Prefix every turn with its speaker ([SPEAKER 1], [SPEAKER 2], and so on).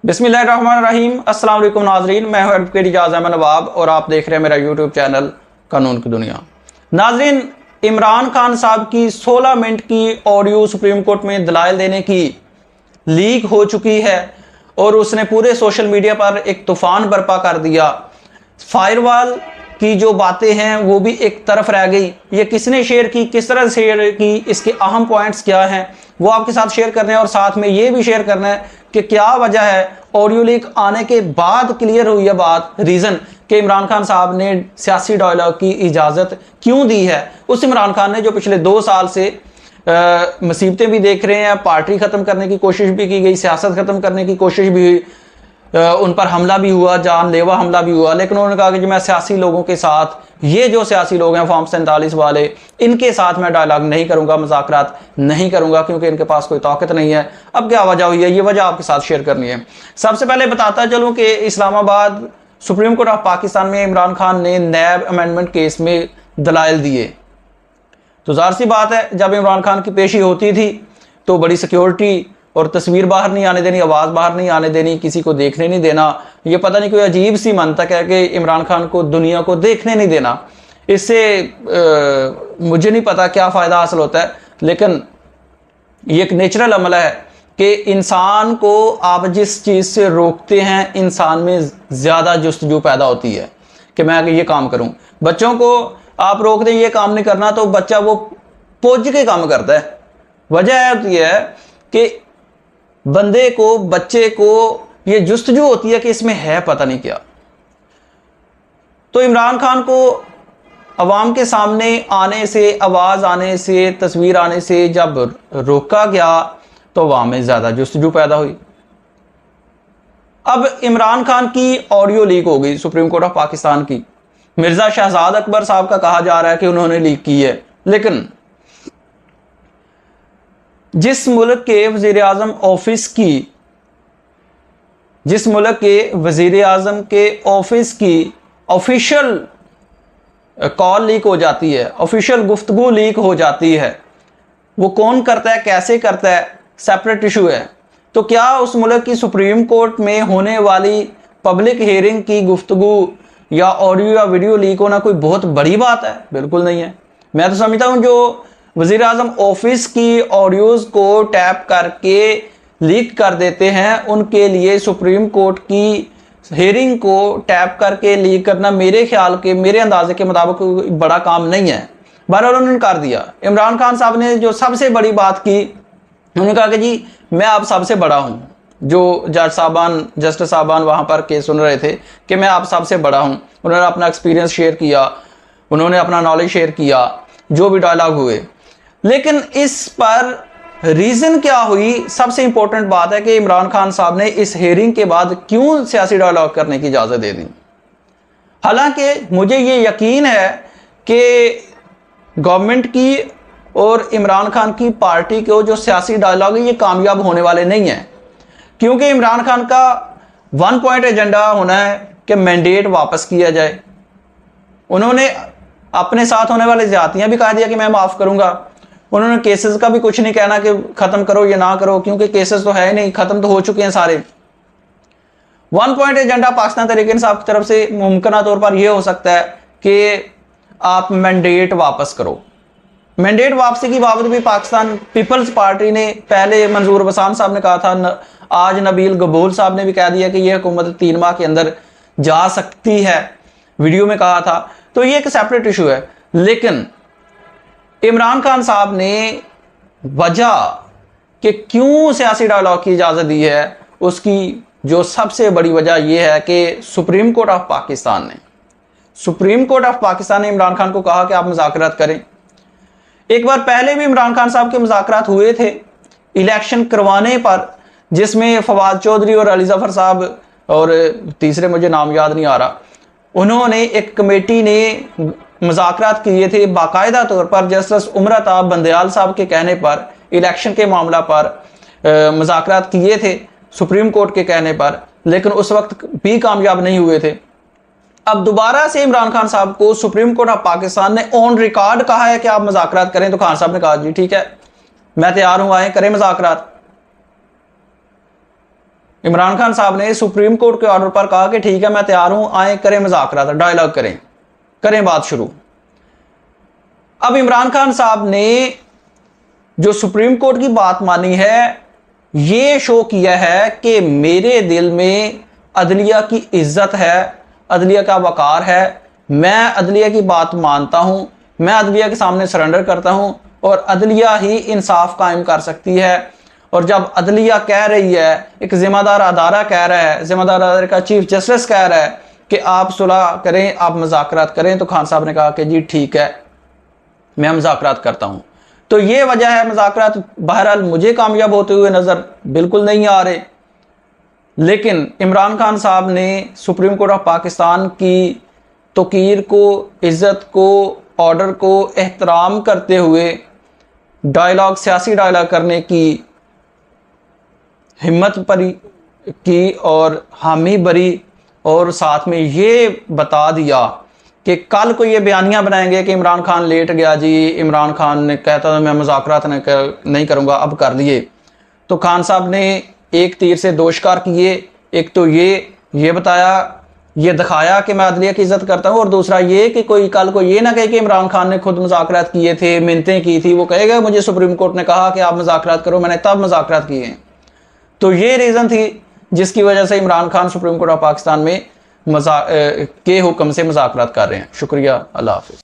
[SPEAKER 1] बिस्मिल्लाहिर्रहमानिर्रहीम। अस्सलाम वालेकुम नाजरीन, मैं हूं एडवोकेट इजाज़ अहमद नवाब और आप देख रहे हैं मेरा यूट्यूब चैनल कानून की दुनिया। नाजरीन, इमरान खान साहब की 16 मिनट की ऑडियो सुप्रीम कोर्ट में दलाइल देने की लीक हो चुकी है और उसने पूरे सोशल मीडिया पर एक तूफान बर्पा कर दिया। फायरवॉल की जो बातें हैं वो भी एक तरफ रह गई। ये किसने शेयर की, किस तरह से शेयर की, इसके अहम पॉइंट्स क्या हैं वो आपके साथ शेयर करने हैं और साथ में ये भी शेयर करना है कि क्या वजह है ऑडियो लीक आने के बाद क्लियर हुई है बात, रीज़न कि इमरान खान साहब ने सियासी डायलॉग की इजाज़त क्यों दी है। उस इमरान खान ने जो पिछले 2 साल से मुसीबतें भी देख रहे हैं, पार्टी ख़त्म करने की कोशिश भी की गई, सियासत ख़त्म करने की कोशिश भी हुई, उन पर हमला भी हुआ, जानलेवा हमला भी हुआ, लेकिन उन्होंने कहा कि मैं सियासी लोगों के साथ, ये जो सियासी लोग हैं फॉर्म 47 वाले, इनके साथ मैं डायलॉग नहीं करूंगा, मुज़ाकरात नहीं करूंगा क्योंकि इनके पास कोई ताकत नहीं है। अब क्या वजह हुई है, ये वजह आपके साथ शेयर करनी है। सबसे पहले बताता चलूँ कि Islamabad supreme court of Pakistan में इमरान खान ने नैब अमेंडमेंट केस में दलाइल दिए। तो ज़ाहिर सी बात है, जब इमरान खान की पेशी होती थी तो बड़ी सिक्योरिटी और तस्वीर बाहर नहीं आने देनी, आवाज़ बाहर नहीं आने देनी, किसी को देखने नहीं देना। ये पता नहीं कोई अजीब सी मंतक है कि इमरान खान को दुनिया को देखने नहीं देना। इससे मुझे नहीं पता क्या फ़ायदा हासिल होता है, लेकिन ये एक नेचुरल अमल है कि इंसान को आप जिस चीज़ से रोकते हैं, इंसान में ज़्यादा जुस्तजू पैदा होती है कि मैं ये काम करूं। बच्चों को आप रोक दें ये काम नहीं करना तो बच्चा वो पुज के काम करता है। वजह होती है कि बंदे को, बच्चे को ये जुस्तजू होती है कि इसमें है पता नहीं क्या। तो इमरान खान को अवाम के सामने आने से, आवाज़ आने से, तस्वीर आने से जब रोका गया तो अवाम में ज़्यादा जुस्तजू पैदा हुई। अब इमरान खान की ऑडियो लीक हो गई सुप्रीम कोर्ट ऑफ पाकिस्तान की। मिर्ज़ा शहजाद अकबर साहब का कहा जा रहा है कि उन्होंने लीक की है, लेकिन जिस मुल्क के वज़ीर आज़म ऑफिस की, जिस मुल्क के वज़ीर आज़म के ऑफिस की ऑफिशियल कॉल लीक हो जाती है, ऑफिशियल गुफ्तगू लीक हो जाती है, वो कौन करता है, कैसे करता है, सेपरेट इशू है। तो क्या उस मुल्क की सुप्रीम कोर्ट में होने वाली पब्लिक हियरिंग की गुफ्तगू या ऑडियो या वीडियो लीक होना कोई बहुत बड़ी बात है? बिल्कुल नहीं है। मैं तो समझता हूँ जो वज़ीर आज़म ऑफिस की ऑडियोज़ को टैप करके लीक कर देते हैं, उनके लिए सुप्रीम कोर्ट की हेयरिंग को टैप करके लीक करना मेरे ख्याल के, मेरे अंदाजे के मुताबिक बड़ा काम नहीं है। बहरहाल उन्होंने कर दिया। इमरान खान साहब ने जो सबसे बड़ी बात की, उन्होंने कहा कि जी मैं आप सबसे बड़ा हूँ। जो जज साहबान, जस्टिस साहबान वहाँ पर केस सुन रहे थे कि मैं आप सबसे बड़ा हूँ। उन्होंने अपना एक्सपीरियंस शेयर किया, उन्होंने अपना नॉलेज शेयर किया, जो भी डायलॉग हुए। लेकिन इस पर रीज़न क्या हुई, सबसे इंपॉर्टेंट बात है कि इमरान खान साहब ने इस हेयरिंग के बाद क्यों सियासी डायलॉग करने की इजाज़त दे दी। हालांकि मुझे ये यकीन है कि गवर्नमेंट की और इमरान खान की पार्टी के जो सियासी डायलॉग है ये कामयाब होने वाले नहीं हैं, क्योंकि इमरान खान का 1 पॉइंट एजेंडा होना है कि मैंडेट वापस किया जाए। उन्होंने अपने साथ होने वाले ज़्यादतियाँ भी कह दिया कि मैं माफ़ करूँगा। उन्होंने केसेस का भी कुछ नहीं कहना कि ख़त्म करो या ना करो, क्योंकि केसेस तो है ही नहीं, ख़त्म तो हो चुके हैं सारे। 1 पॉइंट एजेंडा पाकिस्तान तहरीक-ए-इंसाफ की तरफ से मुमकिन तौर पर यह हो सकता है कि आप मैंडेट वापस करो। मैंडेट वापसी की बाबत भी पाकिस्तान पीपल्स पार्टी ने पहले, मंजूर बसान साहब ने कहा था, आज नबील गबूल साहब ने भी कह दिया कि यह हुकूमत 3 माह के अंदर जा सकती है, वीडियो में कहा था। तो ये एक सेपरेट इशू है। लेकिन इमरान खान साहब ने वजह कि क्यों सियासी डायलॉग की इजाज़त दी है, उसकी जो सबसे बड़ी वजह यह है कि सुप्रीम कोर्ट ऑफ पाकिस्तान ने इमरान खान को कहा कि आप मुज़ाकरात करें। एक बार पहले भी इमरान खान साहब के मुज़ाकरात हुए थे इलेक्शन करवाने पर, जिसमें फवाद चौधरी और अली जफर साहब और तीसरे मुझे नाम याद नहीं आ रहा, उन्होंने एक कमेटी ने मुज़ाकरात किए थे बाकायदा तौर पर। जस्टिस उमरता बंदयाल साहब के कहने पर इलेक्शन के मामला पर मुज़ाकरात किए थे सुप्रीम कोर्ट के कहने पर, लेकिन उस वक्त भी कामयाब नहीं हुए थे। अब दोबारा से इमरान खान साहब को सुप्रीम कोर्ट ऑफ पाकिस्तान ने ऑन रिकॉर्ड कहा है कि आप मुज़ाकरात करें, तो खान साहब ने कहा जी ठीक है मैं तैयार हूँ, आए करें मुज़ाकरात। इमरान खान साहब ने सुप्रीम कोर्ट के ऑर्डर पर कहा कि ठीक है मैं तैयार हूं, आए करें मुज़ाकरात, डायलॉग करें बात शुरू। अब इमरान खान साहब ने जो सुप्रीम कोर्ट की बात मानी है, ये शो किया है कि मेरे दिल में अदलिया की इज्जत है, अदलिया का वकार है, मैं अदलिया की बात मानता हूं, मैं अदलिया के सामने सरेंडर करता हूं और अदलिया ही इंसाफ कायम कर सकती है। और जब अदलिया कह रही है, एक जिम्मेदार अदारा कह रहा है, जिम्मेदार अदारे का चीफ जस्टिस कह रहा है कि आप सुलह करें, आप मुज़ाकरात करें, तो खान साहब ने कहा कि जी ठीक है मैं मुज़ाकरात करता हूं। तो ये वजह है, मुज़ाकरात बहरहाल मुझे कामयाब होते हुए नजर बिल्कुल नहीं आ रहे, लेकिन इमरान खान साहब ने सुप्रीम कोर्ट ऑफ पाकिस्तान की तौकीर को, इज्जत को, ऑर्डर को एहतराम करते हुए डायलॉग, सियासी डायलॉग करने की हिम्मत परी की और हामी भरी, और साथ में ये बता दिया कि कल को ये बयानियां बनाएंगे कि इमरान खान लेट गया जी, इमरान खान ने कहता था मैं मुज़ाकरात नहीं करूंगा, अब कर लिए। तो खान साहब ने एक तीर से दो शिकार किए, एक तो ये बताया, ये दिखाया कि मैं अदलिया की इज्जत करता हूं, और दूसरा ये कि कोई कल को ये ना कहे कि इमरान खान ने खुद मुज़ाकरात किए थे, मिन्नतें की थी, वो कहेगा मुझे सुप्रीम कोर्ट ने कहा कि आप मुज़ाकरात करो, मैंने तब मुज़ाकरात किए हैं। तो ये रीज़न थी जिसकी वजह से Imran Khan supreme court of Pakistan में के हुक्म से मुज़ाकरात कर रहे हैं। शुक्रिया, अल्लाह हाफ़िज़।